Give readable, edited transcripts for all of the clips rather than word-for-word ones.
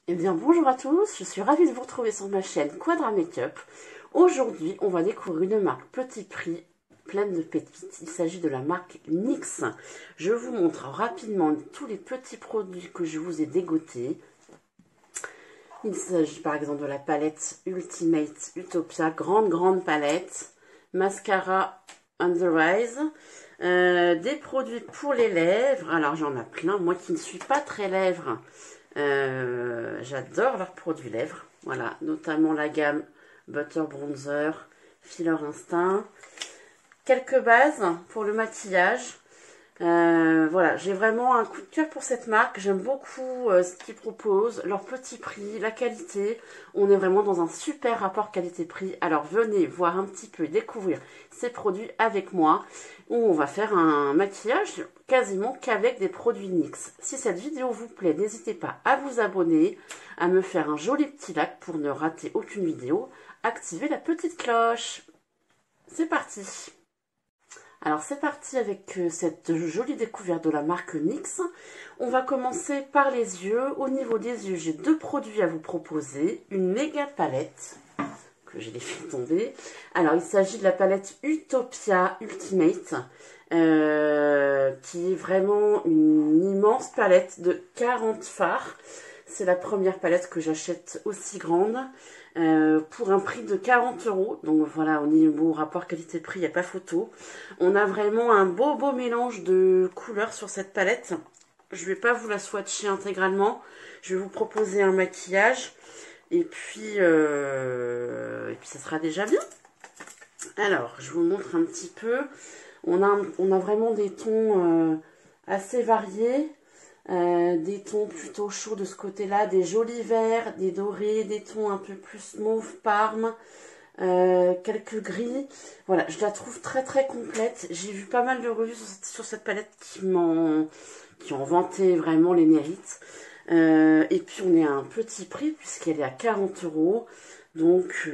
Eh bien bonjour à tous, je suis ravie de vous retrouver sur ma chaîne Quadra Makeup. Aujourd'hui, on va découvrir une marque petit prix pleine de pépites. Il s'agit de la marque NYX. Je vous montre rapidement tous les petits produits que je vous ai dégotés. Il s'agit par exemple de la palette Ultimate Utopia, grande palette. Mascara on the Rise. Des produits pour les lèvres. Alors j'en ai plein, moi qui ne suis pas très lèvres. J'adore leurs produits lèvres, voilà, notamment la gamme Butter Bronzer, Filler Instinct, quelques bases pour le maquillage. Voilà, j'ai vraiment un coup de cœur pour cette marque, j'aime beaucoup ce qu'ils proposent, leur petit prix, la qualité, on est vraiment dans un super rapport qualité-prix. Alors venez voir un petit peu, découvrir ces produits avec moi, où on va faire un maquillage quasiment qu'avec des produits NYX. Si cette vidéo vous plaît, n'hésitez pas à vous abonner, à me faire un joli petit like pour ne rater aucune vidéo, activez la petite cloche. C'est parti! Alors c'est parti avec cette jolie découverte de la marque NYX. On va commencer par les yeux. Au niveau des yeux, j'ai deux produits à vous proposer. Une méga palette que j'ai fait tomber. Alors il s'agit de la palette Utopia Ultimate. Qui est vraiment une immense palette de 40 fards. C'est la première palette que j'achète aussi grande. Pour un prix de 40 €. Donc voilà, au niveau rapport qualité-prix, il n'y a pas photo. On a vraiment un beau mélange de couleurs sur cette palette. Je ne vais pas vous la swatcher intégralement. Je vais vous proposer un maquillage. Et puis ça sera déjà bien. Alors, je vous montre un petit peu. On a vraiment des tons assez variés. Des tons plutôt chauds de ce côté-là, des jolis verts, des dorés, des tons un peu plus mauve parme, quelques gris. Voilà, je la trouve très complète. J'ai vu pas mal de revues sur cette palette qui ont vanté vraiment les mérites. Et puis on est à un petit prix puisqu'elle est à 40 €. Donc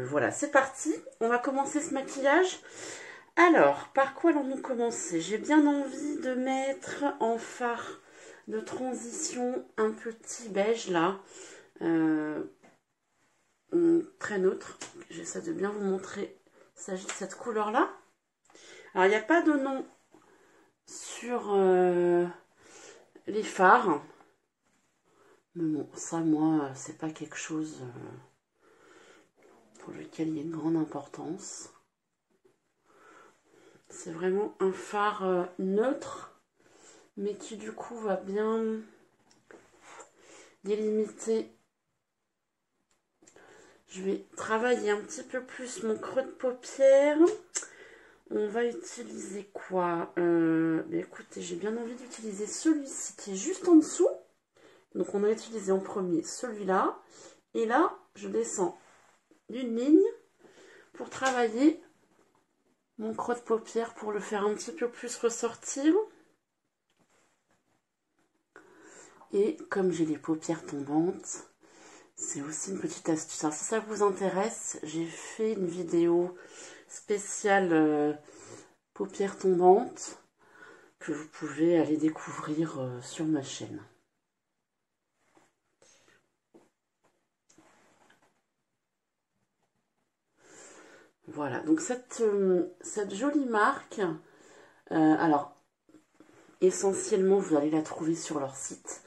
voilà, c'est parti. On va commencer ce maquillage. Alors, par quoi allons-nous commencer? J'ai bien envie de mettre en fard de transition un petit beige là, très neutre. J'essaie de bien vous montrer. Il s'agit de cette couleur là. Alors il n'y a pas de nom sur les fards, mais bon, ça moi c'est pas quelque chose pour lequel il y a une grande importance. C'est vraiment un fard neutre, mais qui du coup va bien délimiter. Je vais travailler un petit peu plus mon creux de paupière. On va utiliser quoi? Écoutez, j'ai bien envie d'utiliser celui-ci qui est juste en dessous. Donc on a utilisé en premier celui-là. Et là, je descends d'une ligne pour travailler mon creux de paupière pour le faire un petit peu plus ressortir. Et comme j'ai les paupières tombantes, c'est aussi une petite astuce. Alors, si ça vous intéresse, j'ai fait une vidéo spéciale paupières tombantes que vous pouvez aller découvrir sur ma chaîne. Voilà, donc cette jolie marque, alors essentiellement vous allez la trouver sur leur site.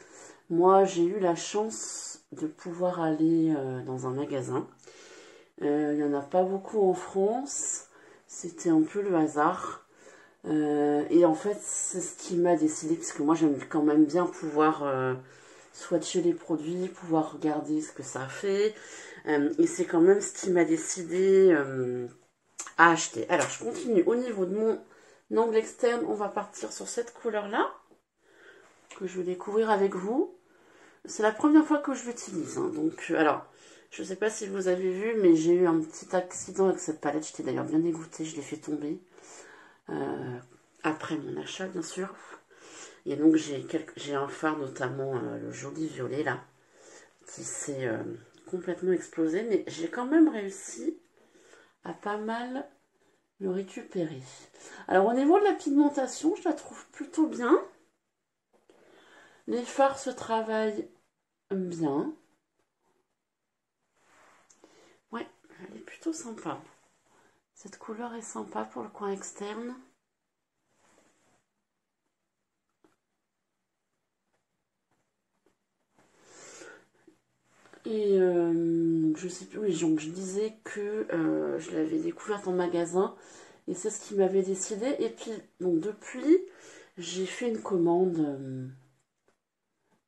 Moi j'ai eu la chance de pouvoir aller dans un magasin. Il n'y en a pas beaucoup en France, c'était un peu le hasard. Et en fait c'est ce qui m'a décidé, parce que moi j'aime quand même bien pouvoir swatcher les produits, pouvoir regarder ce que ça fait. Et c'est quand même ce qui m'a décidé à acheter. Alors, je continue. Au niveau de mon angle externe, on va partir sur cette couleur-là, que je vais découvrir avec vous. C'est la première fois que je l'utilise. Hein, donc, alors, je ne sais pas si vous avez vu, mais j'ai eu un petit accident avec cette palette. J'étais d'ailleurs bien dégoûtée, je l'ai fait tomber. Après mon achat, bien sûr. Et donc, j'ai un fard, notamment le joli violet, là, qui s'est complètement explosé. Mais j'ai quand même réussi à pas mal le récupérer. Alors, au niveau de la pigmentation, je la trouve plutôt bien. Les fards se travaillent bien. Ouais, elle est plutôt sympa. Cette couleur est sympa pour le coin externe. Et je sais plus, oui, donc je disais que je l'avais découverte en magasin et c'est ce qui m'avait décidé. Et puis, donc depuis, j'ai fait une commande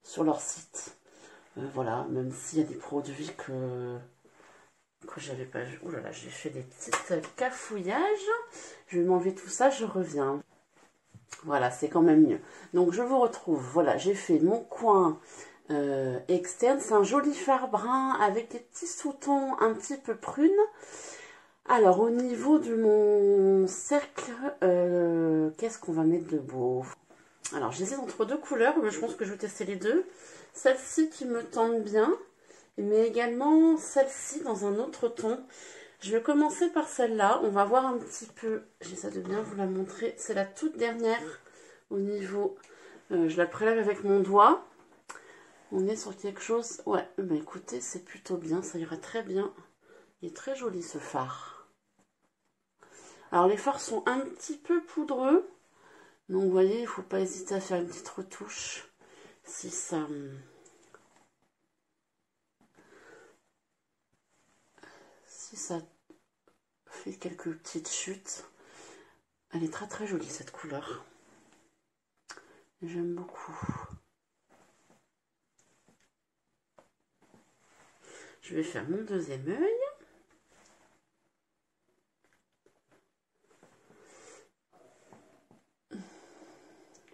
sur leur site. Voilà, même s'il y a des produits que j'avais pas vu. Ouh là là, j'ai fait des petites cafouillages. Je vais m'enlever tout ça, je reviens. Voilà, c'est quand même mieux. Donc je vous retrouve. Voilà, j'ai fait mon coin externe. C'est un joli fard brun avec des petits sous-tons un petit peu prunes. Alors au niveau de mon cercle, qu'est-ce qu'on va mettre de beau? Alors j'hésite entre deux couleurs, mais je pense que je vais tester les deux. Celle-ci qui me tente bien, mais également celle-ci dans un autre ton. Je vais commencer par celle-là. On va voir un petit peu. J'essaie de bien vous la montrer. C'est la toute dernière au niveau. Je la prélève avec mon doigt. On est sur quelque chose. Ouais, bah écoutez, c'est plutôt bien. Ça ira très bien. Il est très joli ce fard. Alors les fards sont un petit peu poudreux. Donc vous voyez, il ne faut pas hésiter à faire une petite retouche. Si ça fait quelques petites chutes. Elle est très très jolie cette couleur. J'aime beaucoup. Je vais faire mon deuxième œil.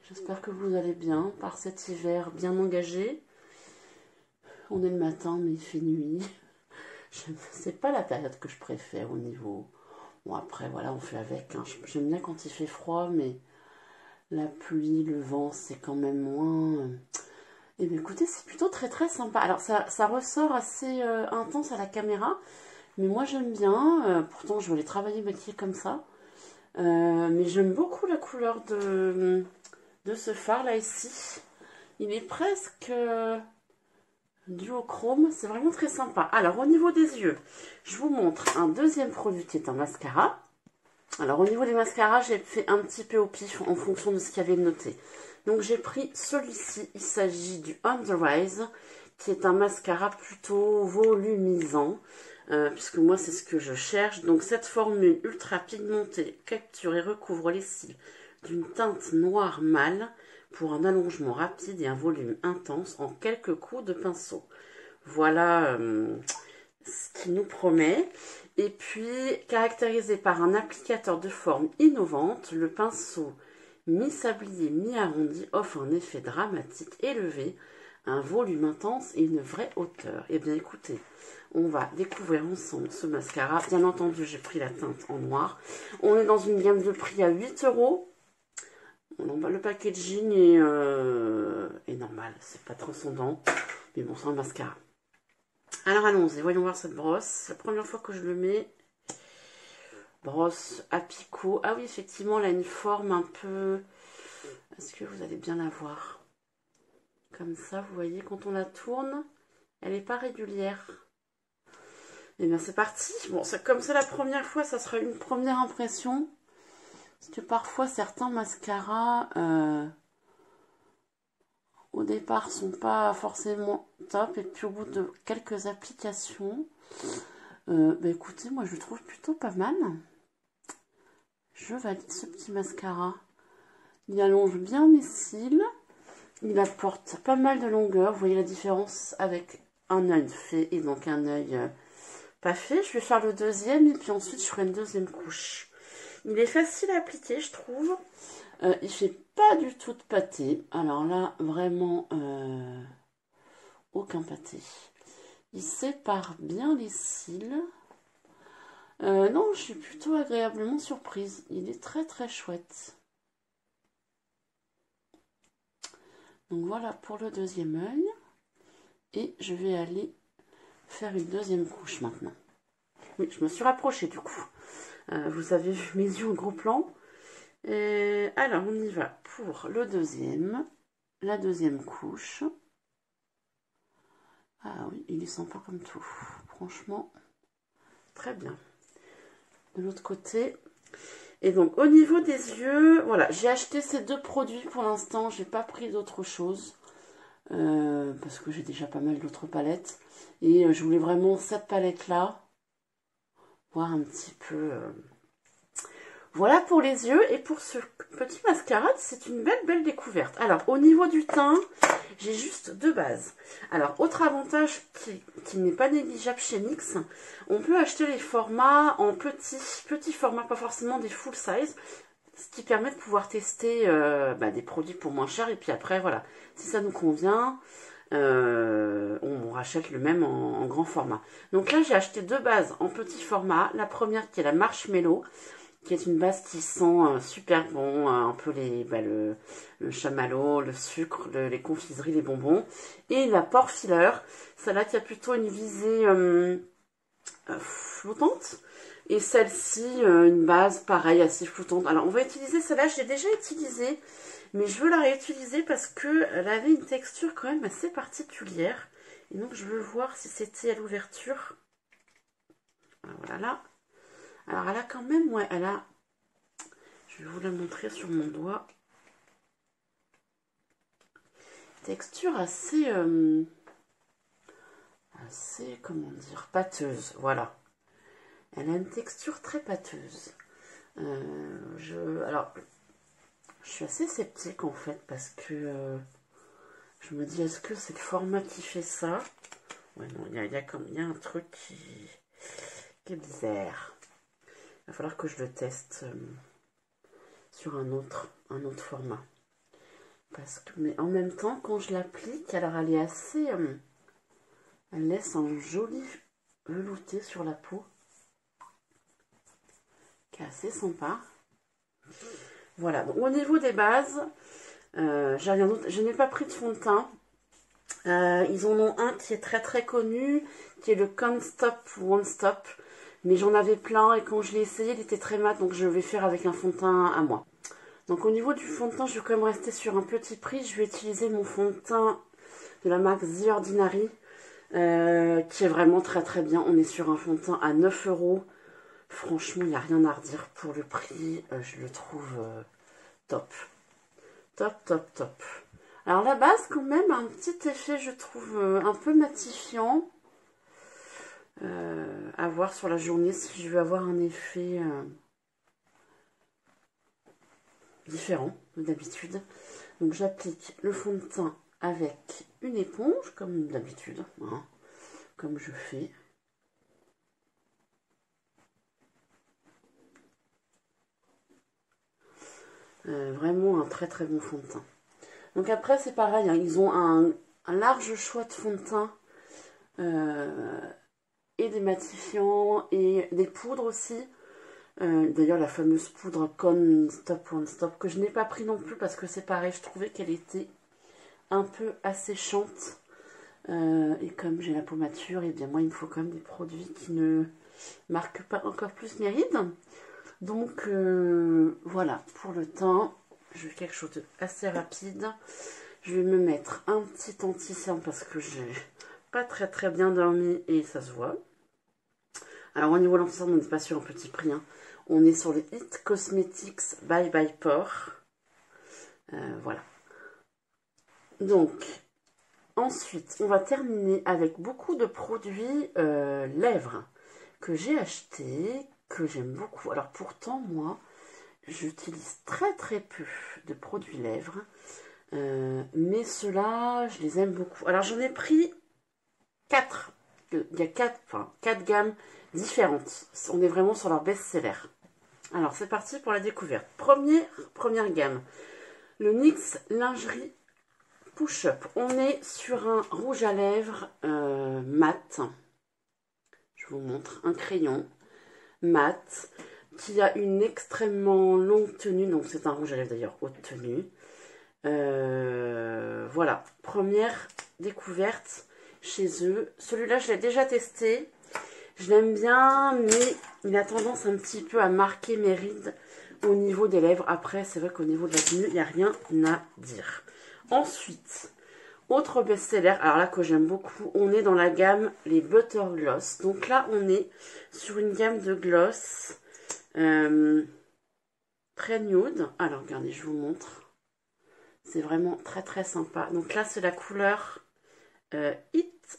J'espère que vous allez bien par cet hiver bien engagé. On est le matin mais il fait nuit. C'est pas la période que je préfère au niveau... Bon après voilà on fait avec. Hein. J'aime bien quand il fait froid mais la pluie, le vent c'est quand même moins... Et bien écoutez c'est plutôt très très sympa. Alors ça ressort assez intense à la caméra. Mais moi j'aime bien. Pourtant je voulais travailler maquillée comme ça. Mais j'aime beaucoup la couleur de ce fard là ici. Il est presque duochrome, c'est vraiment très sympa. Alors au niveau des yeux, je vous montre un deuxième produit qui est un mascara. Alors au niveau des mascaras, j'ai fait un petit peu au pif en fonction de ce qu'il y avait noté. Donc j'ai pris celui-ci, il s'agit du On The Rise, qui est un mascara plutôt volumisant. Puisque moi c'est ce que je cherche. Donc cette formule ultra pigmentée capture et recouvre les cils d'une teinte noire mâle pour un allongement rapide et un volume intense en quelques coups de pinceau. Voilà ce qui nous promet. Et puis caractérisé par un applicateur de forme innovante, le pinceau mi-sablier, mi-arrondi offre un effet dramatique élevé, un volume intense et une vraie hauteur. Et bien écoutez, on va découvrir ensemble ce mascara. Bien entendu, j'ai pris la teinte en noir. On est dans une gamme de prix à 8 €. Le packaging est normal, c'est pas transcendant. Mais bon, c'est un mascara. Alors allons-y, voyons voir cette brosse. La première fois que je le mets, brosse à picot. Ah oui, effectivement, elle a une forme un peu... Est-ce que vous allez bien la voir? Comme ça, vous voyez, quand on la tourne, elle n'est pas régulière. Et bien c'est parti. Bon, comme c'est la première fois, ça sera une première impression. Parce que parfois, certains mascaras, au départ, sont pas forcément top. Et puis au bout de quelques applications, bah écoutez, moi je le trouve plutôt pas mal. Je valide ce petit mascara. Il allonge bien mes cils. Il apporte pas mal de longueur. Vous voyez la différence avec un œil fait et donc un œil pas fait. Je vais faire le deuxième et puis ensuite je ferai une deuxième couche. Il est facile à appliquer, je trouve. Il fait pas du tout de pâté. Alors là, vraiment, aucun pâté. Il sépare bien les cils. Non, je suis plutôt agréablement surprise. Il est très très chouette. Donc voilà pour le deuxième œil. Et je vais aller faire une deuxième couche maintenant. Oui, je me suis rapprochée du coup. Vous avez vu mes yeux en gros plan. Alors, on y va pour le deuxième. La deuxième couche. Ah oui, il est sympa comme tout. Franchement, très bien. De l'autre côté. Et donc, au niveau des yeux, voilà, j'ai acheté ces deux produits pour l'instant. J'ai pas pris d'autre chose. Parce que j'ai déjà pas mal d'autres palettes. Et je voulais vraiment cette palette-là. Voir un petit peu... Voilà pour les yeux. Et pour ce petit mascara, c'est une belle découverte. Alors, au niveau du teint, j'ai juste deux bases. Alors, autre avantage qui n'est pas négligeable chez NYX, on peut acheter les formats en petits formats, pas forcément des full size, ce qui permet de pouvoir tester des produits pour moins cher. Et puis après, voilà, si ça nous convient, on rachète le même en grand format. Donc là, j'ai acheté deux bases en petit format. La première qui est la Marshmallow, qui est une base qui sent super bon, un peu le chamallow, le sucre, les confiseries, les bonbons. Et la Pore Filler, celle-là qui a plutôt une visée flottante. Et celle-ci, une base pareil, assez flottante. Alors on va utiliser celle-là, je l'ai déjà utilisée, mais je veux la réutiliser parce qu'elle avait une texture quand même assez particulière. Et donc je veux voir si c'était à l'ouverture. Voilà là. Alors elle a quand même, ouais, elle a... Je vais vous la montrer sur mon doigt. Texture assez... comment dire, pâteuse, voilà. Elle a une texture très pâteuse. Alors, je suis assez sceptique en fait parce que je me dis, est-ce que c'est le format qui fait ça? Ouais, non, il y a un truc qui est bizarre. Il va falloir que je le teste sur un autre format. Parce que, mais en même temps, quand je l'applique, alors elle est assez... elle laisse un joli velouté sur la peau. Qui est assez sympa. Voilà, donc au niveau des bases, j'ai rien d'autre. Je n'ai pas pris de fond de teint. Ils en ont un qui est très connu, qui est le Can't Stop Won't Stop. Mais j'en avais plein et quand je l'ai essayé, il était très mat, donc je vais faire avec un fond de teint à moi. Donc au niveau du fond de teint, je vais quand même rester sur un petit prix. Je vais utiliser mon fond de teint de la marque The Ordinary, qui est vraiment très bien. On est sur un fond de teint à 9 €. Franchement, il n'y a rien à redire pour le prix. Je le trouve top. Top. Alors la base quand même a un petit effet, je trouve, un peu matifiant. À voir sur la journée si je veux avoir un effet différent de d'habitude. Donc j'applique le fond de teint avec une éponge, comme d'habitude, hein, comme je fais. Vraiment un très bon fond de teint. Donc après c'est pareil, hein, ils ont un large choix de fond de teint. Et des matifiants et des poudres aussi. D'ailleurs la fameuse poudre Can't Stop Won't Stop que je n'ai pas pris non plus parce que c'est pareil, je trouvais qu'elle était un peu asséchante. Et comme j'ai la peau mature, et bien moi il me faut quand même des produits qui ne marquent pas encore plus mes rides. Donc voilà, pour le teint, je vais quelque chose d'assez rapide. Je vais me mettre un petit anti-cerne parce que j'ai pas très bien dormi et ça se voit. Alors au niveau de l'anti-cerne, on n'est pas sur un petit prix, hein. On est sur le It Cosmetics by Pore. Voilà. Donc, ensuite, on va terminer avec beaucoup de produits lèvres que j'ai achetés, que j'aime beaucoup. Alors pourtant, moi, j'utilise très peu de produits lèvres. Mais ceux-là, je les aime beaucoup. Alors j'en ai pris 4. Il y a 4 gammes différentes. On est vraiment sur leur best-seller. Alors c'est parti pour la découverte. Première gamme. Le NYX Lingerie Push-Up. On est sur un rouge à lèvres mat. Je vous montre un crayon mat qui a une extrêmement longue tenue. Donc c'est un rouge à lèvres d'ailleurs haute tenue. Voilà, première découverte chez eux. Celui-là, je l'ai déjà testé. Je l'aime bien, mais il a tendance un petit peu à marquer mes rides au niveau des lèvres. Après, c'est vrai qu'au niveau de la tenue, il n'y a rien à dire. Ensuite, Autre best-seller, alors là que j'aime beaucoup, on est dans la gamme les Butter Gloss. Donc là, on est sur une gamme de gloss très nude. Alors regardez, je vous montre. C'est vraiment très très sympa. Donc là, c'est la couleur Hit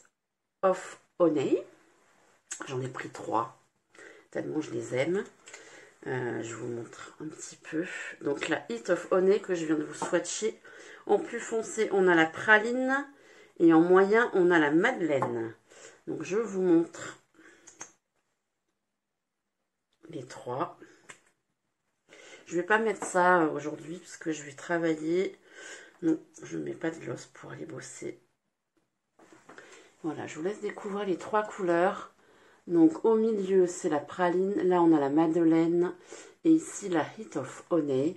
of Honey. J'en ai pris 3, tellement je les aime. Je vous montre un petit peu. Donc la Hit of Honey que je viens de vous swatcher. En plus foncé, on a la praline. Et en moyen, on a la madeleine. Donc je vous montre les 3. Je ne vais pas mettre ça aujourd'hui parce que je vais travailler. Non, je ne mets pas de gloss pour aller bosser. Voilà, je vous laisse découvrir les 3 couleurs. Donc au milieu, c'est la praline. Là, on a la madeleine. Et ici, la Hit of Honey.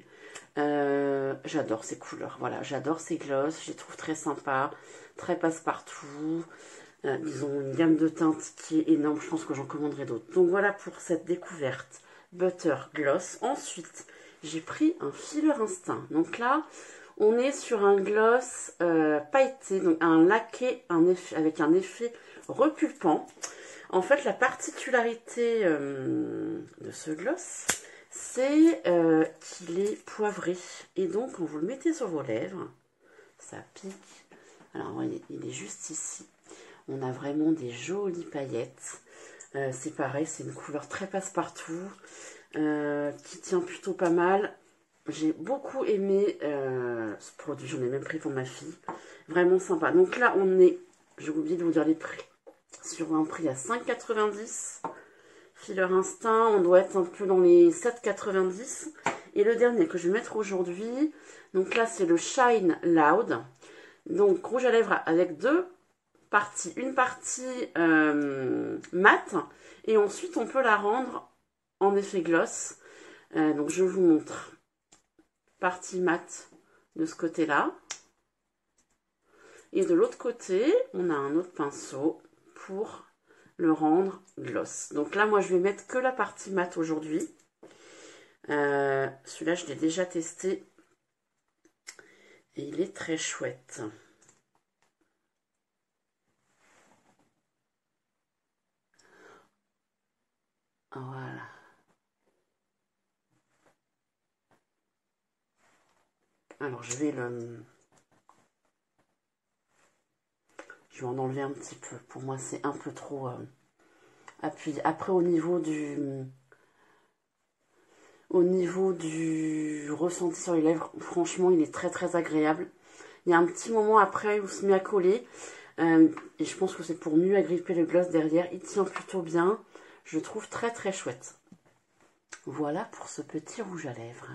J'adore ces couleurs. Voilà, j'adore ces gloss. Je les trouve très sympas. Très passe-partout. Ils ont une gamme de teintes qui est énorme. Je pense que j'en commanderai d'autres. Donc voilà pour cette découverte Butter Gloss. Ensuite, j'ai pris un Filler Instinct. Donc là, on est sur un gloss pailleté. Donc un laqué avec un effet repulpant. En fait, la particularité de ce gloss, c'est qu'il est poivré. Et donc, quand vous le mettez sur vos lèvres, ça pique. Alors, vous voyez, il est juste ici. On a vraiment des jolies paillettes. C'est pareil, c'est une couleur très passe-partout, qui tient plutôt pas mal. J'ai beaucoup aimé ce produit, j'en ai même pris pour ma fille. Vraiment sympa. Donc là, on est, j'ai oublié de vous dire les prix, sur un prix à 5,90. Filler Instinct, on doit être un peu dans les 7,90. Et le dernier que je vais mettre aujourd'hui, donc là, c'est le Shine Loud. Donc, rouge à lèvres avec 2 partie, une partie mat et ensuite on peut la rendre en effet gloss. Donc je vous montre partie mat de ce côté là et de l'autre côté on a un autre pinceau pour le rendre gloss. Donc là moi je vais mettre que la partie mat aujourd'hui. Celui-là je l'ai déjà testé et il est très chouette. Voilà. Alors je vais en enlever un petit peu. Pour moi c'est un peu trop appuyé. Après au niveau du ressenti sur les lèvres, franchement il est très très agréable. Il y a un petit moment après où il se met à coller. Et je pense que c'est pour mieux agripper le gloss derrière. Il tient plutôt bien. Je le trouve très très chouette. Voilà pour ce petit rouge à lèvres.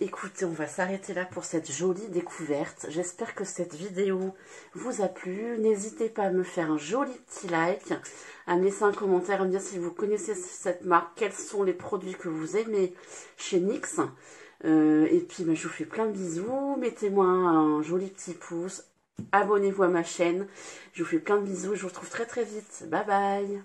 Écoutez, on va s'arrêter là pour cette jolie découverte. J'espère que cette vidéo vous a plu. N'hésitez pas à me faire un joli petit like, à me laisser un commentaire, à me dire si vous connaissez cette marque, quels sont les produits que vous aimez chez NYX. Et puis, je vous fais plein de bisous. Mettez-moi un joli petit pouce. Abonnez-vous à ma chaîne. Je vous fais plein de bisous. Je vous retrouve très très vite. Bye bye.